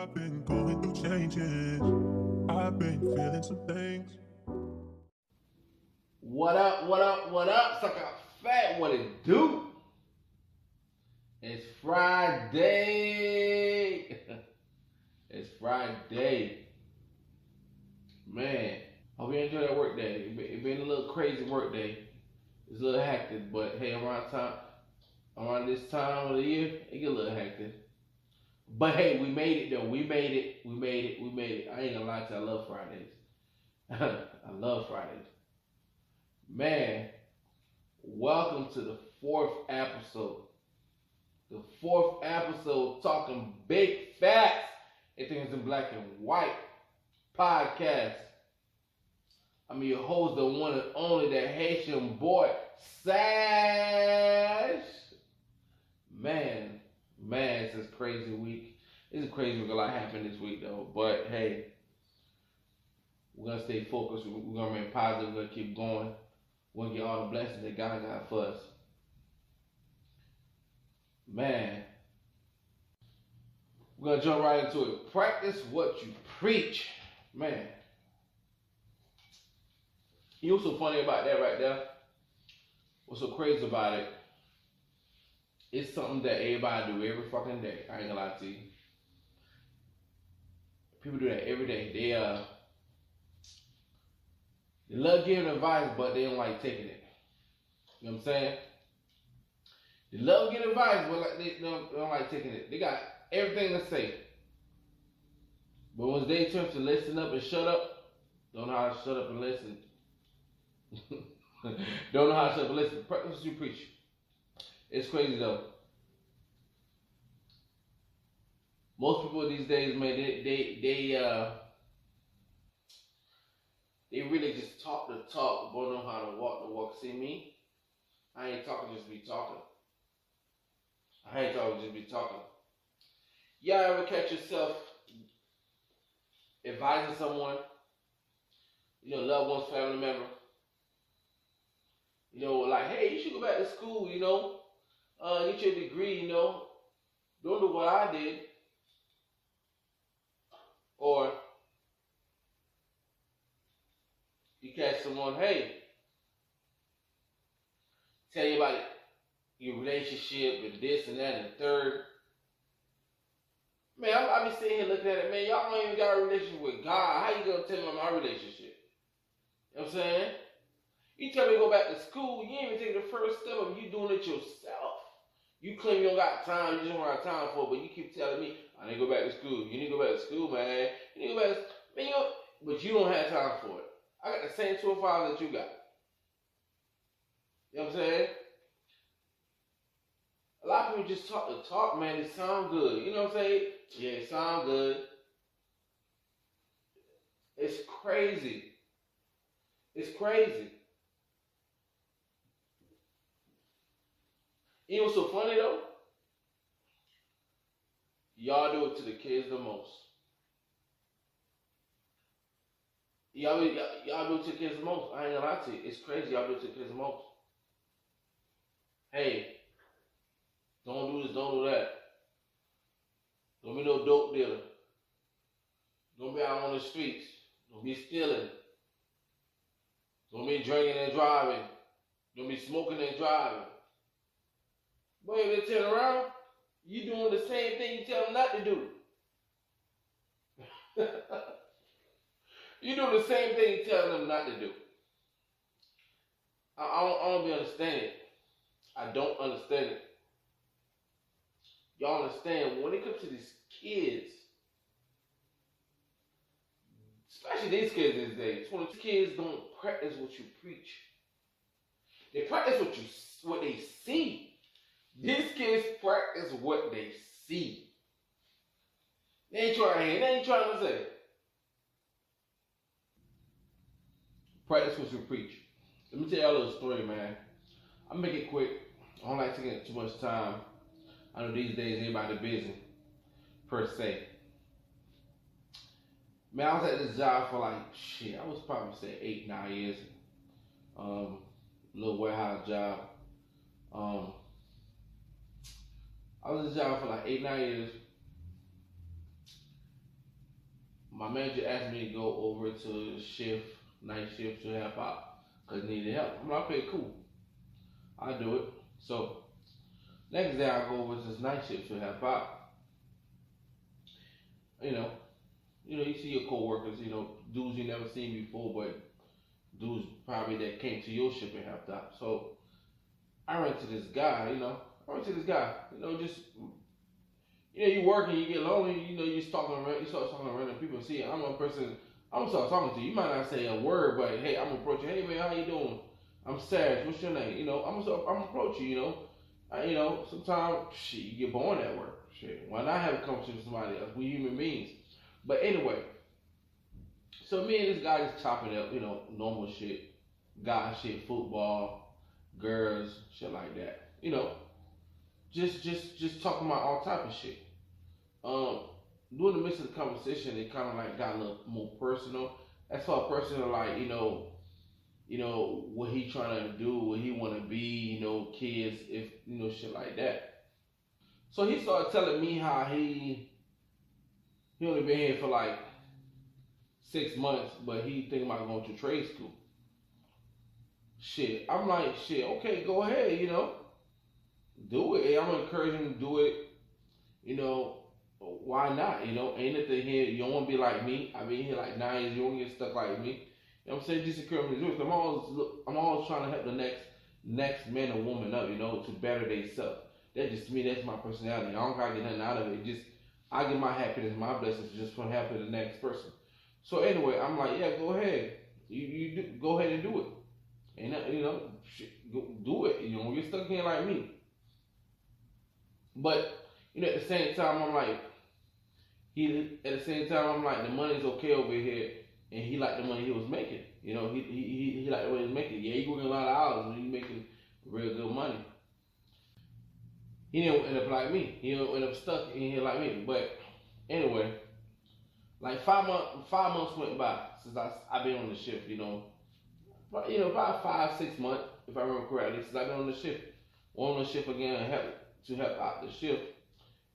I've been going through changes. I've been feeling some things. What up, what up, what up? Suck out fat, what it do? It's Friday. It's Friday. Man, hope you enjoy that work day. It been a little crazy work day. It's a little hectic, but hey, around this time of the year, it get a little hectic. But hey, we made it though. We made it. I ain't gonna lie to you, I love Fridays. I love Fridays. Man, welcome to the fourth episode. The fourth episode talking big facts and things in black and white podcast. I'm your host, the one and only, the Haitian boy, Sash. Man, it's this crazy week. It's a crazy week. A lot happened this week though. But hey, we're gonna stay focused. We're gonna remain positive. We're gonna keep going. We're gonna get all the blessings that God got for us. Man, we're gonna jump right into it. Practice what you preach. Man. You know what's so funny about that right there? What's so crazy about it? It's something that everybody do every fucking day. I ain't gonna lie to you. People do that every day. They love giving advice, but they don't like taking it. You know what I'm saying? They love giving advice, but they don't like taking it. They got everything to say. But when they turn to listen up and shut up, don't know how to shut up and listen. Don't know how to shut up and listen. Practice what you preach. It's crazy though. Most people these days, man, they really just talk the talk, but don't know how to walk the walk. See me? I ain't talking, just be talking. Y'all ever catch yourself advising someone, loved one's family member, like, hey, you should go back to school, get your degree, don't do what I did. Or you catch someone, hey, tell you about your relationship and this and that and the third. Man, I be sitting here looking at it, man, y'all don't even got a relationship with God. How you gonna tell me about my relationship? You know what I'm saying? You tell me to go back to school, you ain't even take the first step of you doing it yourself. You claim you don't got time, you just don't have time for it, but you keep telling me, I need to go back to school. You need to go back to school, man. You need to go back to school. Man, but you don't have time for it. I got the same 2 5 that you got. You know what I'm saying? A lot of people just talk the talk, man. It sound good. You know what I'm saying? Yeah, it sound good. It's crazy. It's crazy. You know what's so funny though? Y'all do it to the kids the most. Y'all do it to the kids the most. I ain't gonna lie to you. It's crazy. Y'all do it to the kids the most. Hey, don't do this, don't do that. Don't be no dope dealer. Don't be out on the streets. Don't be stealing. Don't be drinking and driving. Don't be smoking and driving. Boy, if they turn around, you doing the same thing you tell them not to do. You doing the same thing you tell them not to do. I don't understand it. I don't understand it. Y'all understand, when it comes to these kids, especially these kids these days, when the kids don't practice what you preach. They practice what they see. These kids practice what they see. They ain't trying to say. Practice what you preach. Let me tell y'all a little story, man. I'll make it quick. I don't like taking too much time. I know these days everybody busy, per se. Man, I was at this job for I was probably say 8, 9 years. Little warehouse job. I was at this job for 8, 9 years. my manager asked me to go over to shift, night shift to help out because needed help. I'm like, okay, cool, I'll do it. So next day I go over to this night shift to help out. You know, you see your coworkers, dudes you never seen before, but dudes probably that came to your ship and helped out. So I ran to this guy, just you work and you get lonely, you start talking to random people. See, I'm a person, I'm gonna start talking to you. You might not say a word, but hey, I'm gonna approach you. Hey man, how you doing? I'm Sarge. What's your name? I'm gonna approach you. Sometimes shit, you get bored at work. Shit, why not have a conversation with somebody else? We human beings. But anyway, so me and this guy just chopping up, normal shit, guy shit, football, girls, shit like that. Just talking about all type of shit. Um, During the midst of the conversation, it kind of like got a little more personal. As far as personal, like what he trying to do, what he want to be, kids, if shit like that. So he started telling me how he only been here for like 6 months, but he thinking about going to trade school. Shit, I'm like, shit, okay, go ahead, do it. I'm encouraging him to do it. Why not? Ain't nothing here. You don't want to be like me. I've been here like 9 years. You don't get stuck like me. I'm saying? Just encourage me to do it. I'm always trying to help the next man or woman up, to better themselves. That's just me. That's my personality. I don't gotta get nothing out of it. I get my happiness, my blessings just from helping the next person. So anyway, I'm like, yeah, go ahead. Go ahead and do it. And go do it. You don't get stuck here like me. But at the same time, I'm like, the money's okay over here, and he liked the money he was making. He liked the money he was making. Yeah, he working a lot of hours, and he making real good money. He didn't end up like me. He didn't end up stuck in here like me. But anyway, like 5 months went by since I've been on the shift. But about 5-6 months, if I remember correctly, since I've been on the shift. On the shift again to help out the shift.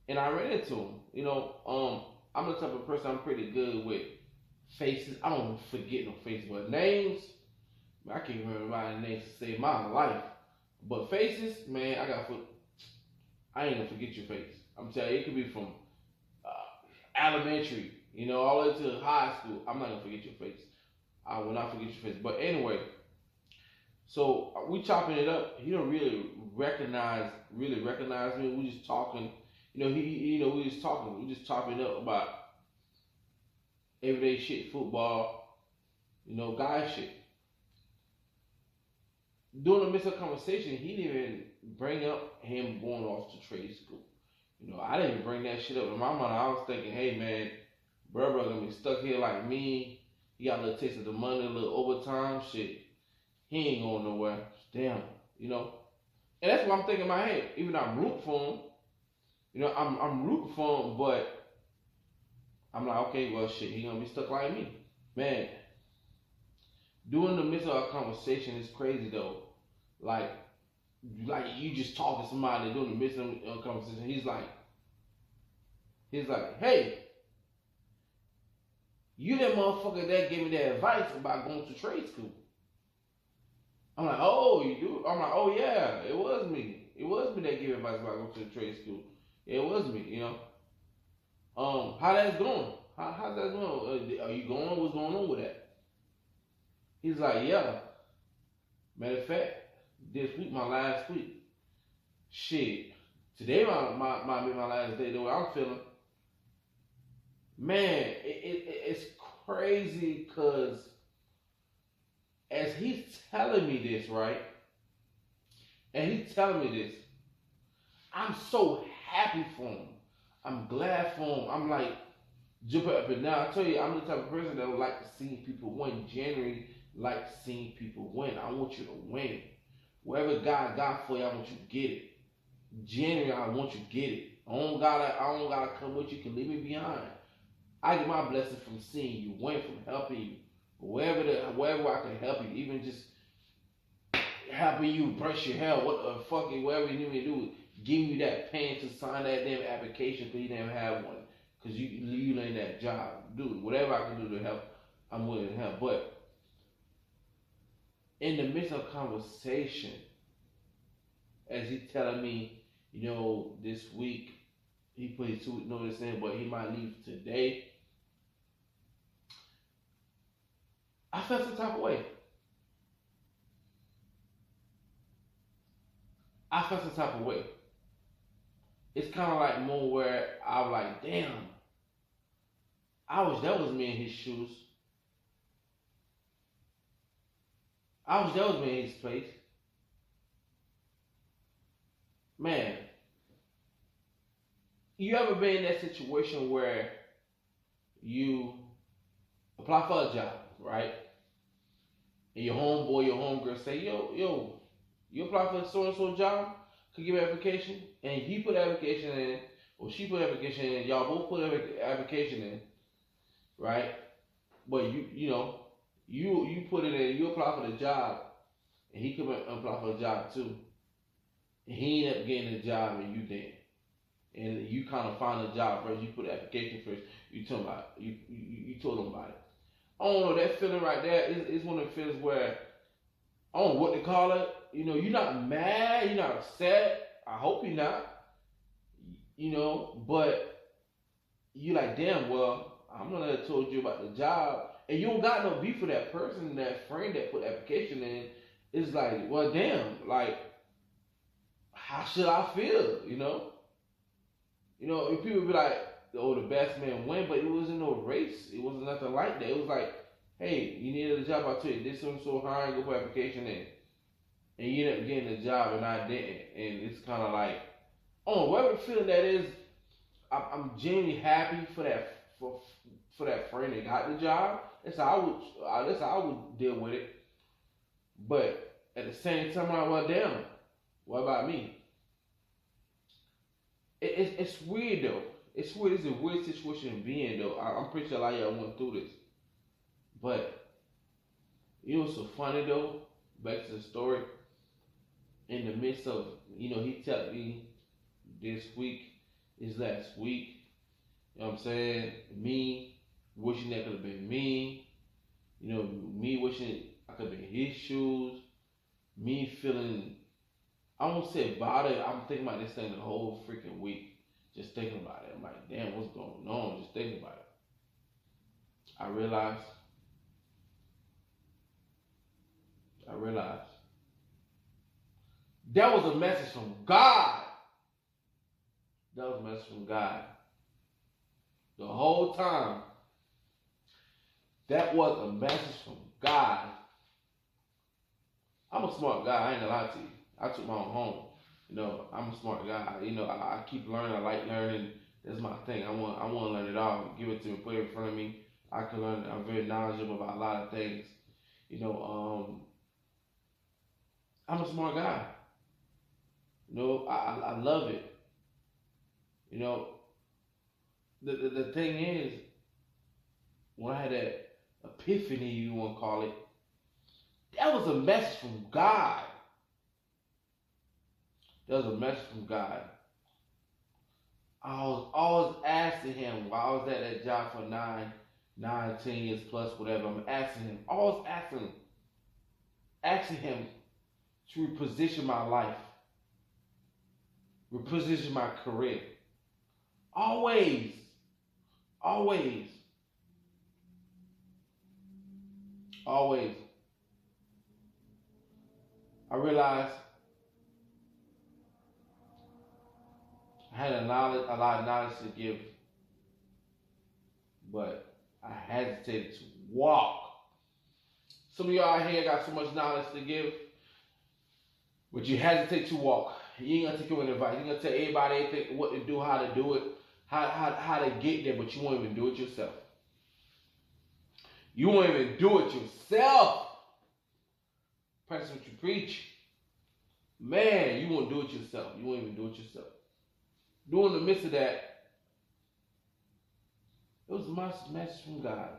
And I ran into him. I'm the type of person, I'm pretty good with faces. I don't forget no faces, but names, I can't remember my names to save my life. But faces, man, I ain't gonna forget your face. I'm telling you, it could be from elementary, all the way to high school. I'm not gonna forget your face. I will not forget your face. But anyway, so we chopping it up. He don't really recognize me. We just talking. We just talking. We just chopping up about everyday shit, football, guy shit. During the midst of the conversation, he didn't even bring up him going off to trade school. I didn't even bring that shit up. In my mind, I was thinking, hey man, bro gonna be stuck here like me. He got a little taste of the money, a little overtime shit. He ain't going nowhere. Damn, And that's what I'm thinking in my head. Even though I'm rooting for him, I'm rooting for him, but I'm like, okay, well, shit, he gonna be stuck like me, man. During the midst of our conversation, it's crazy though. Like you just talking to somebody during the midst of a conversation. He's like, hey, you that motherfucker that gave me that advice about going to trade school. I'm like, oh, you do? I'm like, oh yeah, it was me. It was me that gave advice about going to the trade school. Yeah, it was me, How that's going? How's that going? Are you going? What's going on with that? He's like, yeah. Matter of fact, this week, my last week. Shit. Today might be my last day, the way I'm feeling. Man, it's crazy because as he's telling me this, right? And he's telling me this, I'm so happy for him. I'm glad for him. I'm like jumping up and down. I tell you, I'm the type of person that would like to see people win. Genuinely like seeing people win. I want you to win. Whatever God got for you, I want you to get it. Genuinely, I want you to get it. I don't gotta come with you. You can leave me behind. I get my blessing from seeing you win, from helping you. Wherever I can help you, even just helping you brush your hair, whatever you need me to do, giving you that pen to sign that damn application because you didn't have one. Because you in that job. Do whatever I can do to help. I'm willing to help. But in the midst of conversation, as he telling me, this week he put his 2 week notice in, but he might leave today. I felt some type of way. It's kind of like more where I was like, damn, I wish that was me in his shoes. I wish that was me in his place. Man, you ever been in that situation where you apply for a job, right? And your homeboy, your homegirl say, yo, you apply for so and so job? Could give an application, and he put an application in, or she put an application in, y'all both put an application in, right? But you put it in, you apply for the job, and he come and apply for the job too. And he ended up getting the job and you didn't. And you kind of find the job first, you put the application first, you told them about it. I don't know, that feeling right there is one of the feelings where, I don't know what to call it. You're not mad, you're not upset. I hope you're not. But you're like, damn, well, I'm gonna have told you about the job. And you don't got no beef with that person, that friend that put the application in. It's like, well, damn, like, how should I feel, If people be like, oh, the best man win, but it wasn't no race. It wasn't nothing like that. It was like, hey, you needed a job, I tell you, this one so high, go put application in. And you ended up getting the job and I didn't. And it's kind of like, whatever feeling that is, I'm genuinely happy for that friend that got the job. That's how I would deal with it. But at the same time, I'm like, well, damn, what about me? It's weird though. It's weird. It's a weird situation to be in though. I'm pretty sure a lot of y'all went through this. But what's so funny though? Back to the story. In the midst of, he told me this last week. You know what I'm saying? Me wishing that could have been me. Me wishing I could have been his shoes. Me feeling, I won't say bothered. I'm thinking about this thing the whole freaking week. Just thinking about it. I'm like, damn, what's going on? Just thinking about it. I realized that was a message from God. That was a message from God. The whole time, that was a message from God. I'm a smart guy, I ain't gonna lie to you. I took my own home. I'm a smart guy. I keep learning, I like learning. That's my thing. I want to learn it all. Give it to me, put it in front of me. I can learn. I'm very knowledgeable about a lot of things. I'm a smart guy. I love it. The thing is, when I had that epiphany, you want to call it, that was a message from God. That was a message from God. I was always asking him while I was at that job for 10 years plus, whatever. I'm asking him, always asking him to reposition my life, reposition my career. Always. I realized I had a lot of knowledge to give, but I hesitated to walk. Some of y'all out here got so much knowledge to give, but you hesitate to walk. You ain't gonna take your advice. You ain't gonna tell everybody what to do, how to do it, how to get there, but you won't even do it yourself. You won't even do it yourself. Practice what you preach. Man, you won't do it yourself. You won't even do it yourself. During the midst of that, it was my message from God.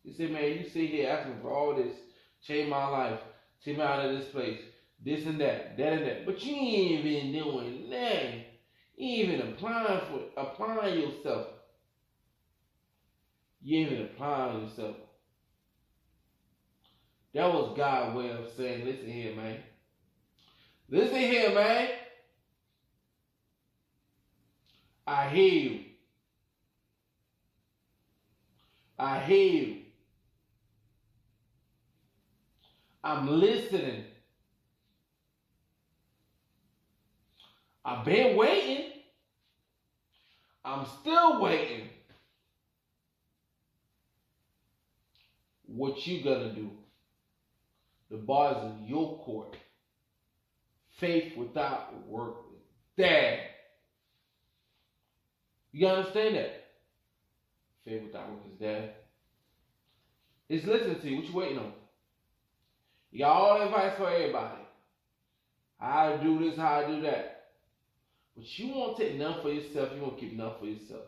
He said, man, you sit here asking for all this, change my life, take me out of this place, this and that and that. But you ain't even doing that. You ain't even applying yourself. You ain't even applying yourself. That was God's way of saying, listen here, man. Listen here, man. I hear you. I hear you. I'm listening. I've been waiting. I'm still waiting. What you gonna do? The ball is in your court. Faith without work is dead. You understand that? Faith without work is dead. It's listening to you. What you waiting on? You got all the advice for everybody. How to do this, how to do that. But you won't take none for yourself. You won't keep none for yourself.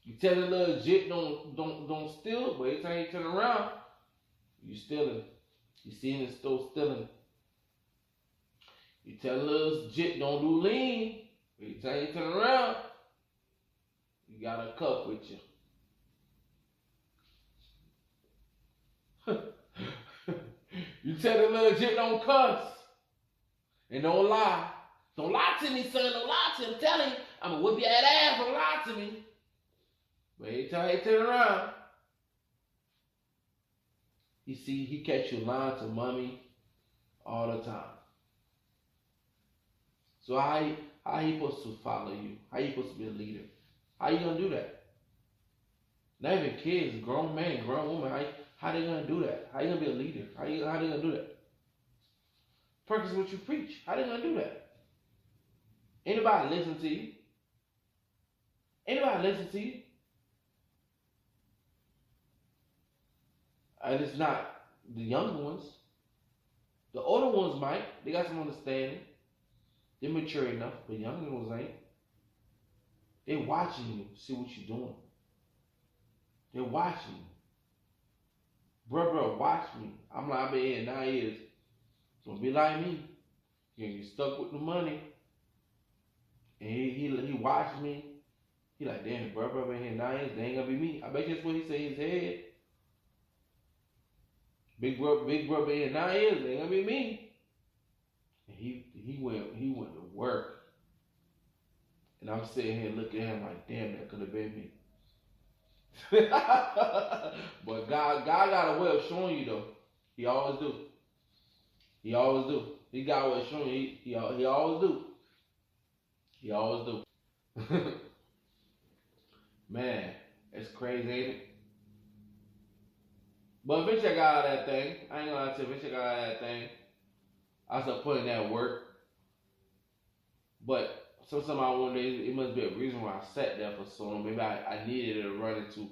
You tell the little jit don't steal, but every time you turn around, you stealing. You see in the store stealing. You tell the little jit don't do lean, but every time you turn around, you got a cup with you. You tell the little jit don't cuss and don't lie. Don't lie to me, son. Don't lie to me. I'm telling you, I'm gonna whip your ass. Don't lie to me. But every time he turn around, you see he catch you lying to mommy all the time. So how he supposed to follow you? How you supposed to be a leader? How you gonna do that? Not even kids, grown man, grown woman. How they gonna do that? How you gonna be a leader? How they gonna do that? Practice what you preach. How they gonna do that? Anybody listen to you? Anybody listen to you? And it's not the younger ones. The older ones might. They got some understanding. They're mature enough, but younger ones ain't. They're watching you, see what you're doing. They're watching you. Bro, watch me. I'm like, I've been here 9 years. Don't be like me. You get stuck with the money. And he watched me. He like, damn, bro, been here 9 years. They ain't gonna be me. I bet that's what he said in his head. Big bro been here 9 years. They ain't gonna be me. And he went to work. And I'm sitting here looking at him like, damn, that could have been me. But God got a way of showing you though. He always do. He always do. He got a way of showing you. He always do. He always do. Man, it's crazy, ain't it? But eventually I got out of that thing. I ain't gonna lie to you. Eventually I got out of that thing. I started putting that work. But somehow one day, it must be a reason why I sat there for so long. Maybe I needed to run into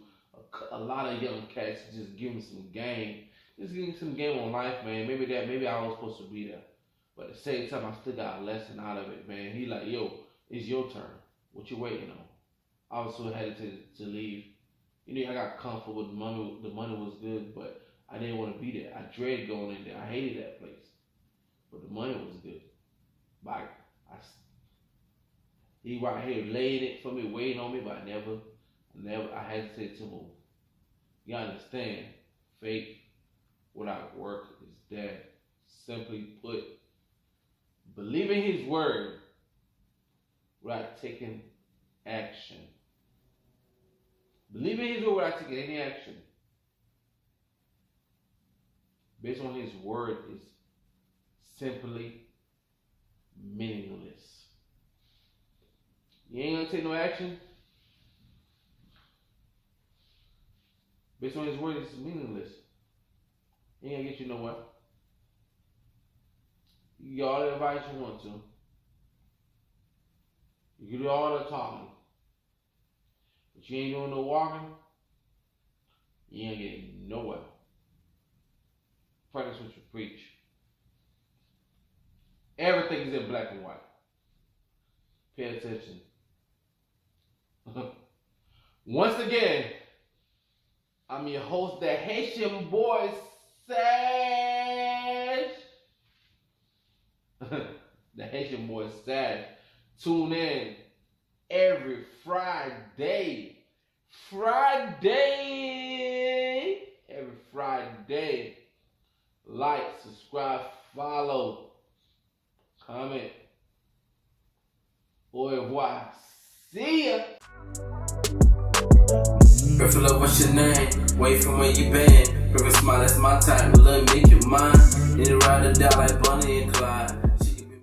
a lot of young cats to just give me some game. Just give me some game on life, man. Maybe I was supposed to be there. But at the same time, I still got a lesson out of it, man. He like, yo, it's your turn. What you waiting on? I was so hesitant to leave. You know, I got comfortable with the money. The money was good, but I didn't want to be there. I dreaded going in there. I hated that place. But the money was good. But he right here laying it for me, waiting on me, but I hesitated to move. You understand? Faith without work is dead. Simply put, believing his word without taking action. Believing his word without taking any action based on his word is simply meaningless. You ain't gonna take no action based on his word, it's meaningless. He ain't gonna get you nowhere. You get all the advice you want to. You can do all the talking. But you ain't doing no walking, you ain't getting nowhere. Practice what you preach. Everything is in black and white. Pay attention. Once again, I'm your host, the Haitian boy, Sage. The Haitian boy, Sage. Tune in every Friday. Every Friday. Like, subscribe, follow, comment. Au revoir. See ya. Perfect love, what's your name? Wait from where you been. Perfect smile, that's my type. Love, make you mine. Need to ride or die like Bonnie and Clyde.